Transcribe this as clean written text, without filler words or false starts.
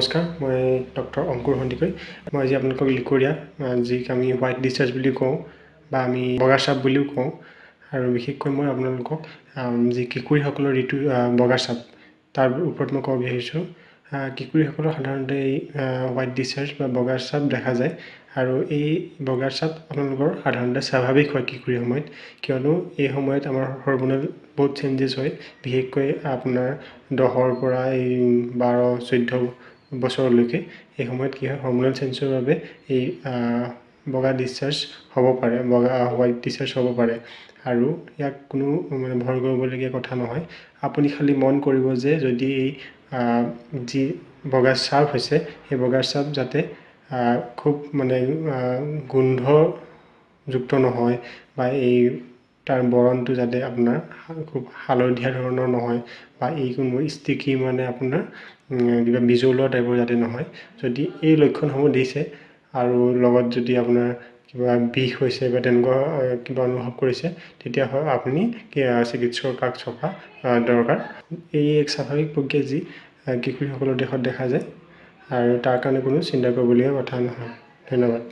নমস্কাৰ, মই ডক্টৰ অংকুৰ সন্দিকৈ। মই আজি আপোনালোকক লিকৰীয়া, যিক আমি হোৱাইট ডিচাৰ্জ বুলি কওঁ বা আমি বগা চাপ বুলিও কওঁ, আৰু বিশেষকৈ মই আপোনালোকক যি কিশোৰীসকলৰ বগা চাপ তাৰ ওপৰত মই ক'ব বিচাৰিছোঁ। কিশোৰীসকলৰ সাধাৰণতে এই হোৱাইট ডিচাৰ্জ বা বগা চাপ দেখা যায়, আৰু এই বগা চাপ আপোনালোকৰ সাধাৰণতে স্বাভাৱিক হয় কিশোৰী সময়ত, কিয়নো এই সময়ত আমাৰ হৰম'নেল বহুত চেঞ্জেছ হয়। বিশেষকৈ আপোনাৰ 10ৰ পৰা এই 12-14 বছৰলৈকে এই সময়ত কি হয়, হৰম'নেল চেঞ্জৰ বাবে এই বগা ডিচাৰ্জ হ'ব পাৰে, হোৱাইট ডিচাৰ্জ হ'ব পাৰে। আৰু ইয়াক কোনো ভয় কৰিবলগীয়া কথা নহয়। আপুনি খালি মন কৰিব যে যদি এই যি বগা চাপ হৈছে, সেই বগা চাপ যাতে খুব গোন্ধযুক্ত নহয়, বা এই তাৰ বৰণটো যাতে আপোনাৰ খুব হালধীয়া ধৰণৰ নহয়, বা এই কোনো ষ্টিকি আপোনাৰ কিবা বিজলুৱা টাইপৰ যাতে নহয়। যদি এই লক্ষণসমূহ দিছে আৰু লগত যদি আপোনাৰ কিবা বিষ হৈছে বা তেনেকুৱা কিবা অনুভৱ কৰিছে, তেতিয়া আপুনি চিকিৎসকৰ কাষ চপা দৰকাৰ। এই এক স্বাভাৱিক প্ৰক্ৰিয়া যি কিশোৰীসকলৰ দেহত দেখা যায়, আৰু তাৰ কাৰণে কোনো চিন্তা কৰিবলগীয়া কথা নহয়। ধন্যবাদ।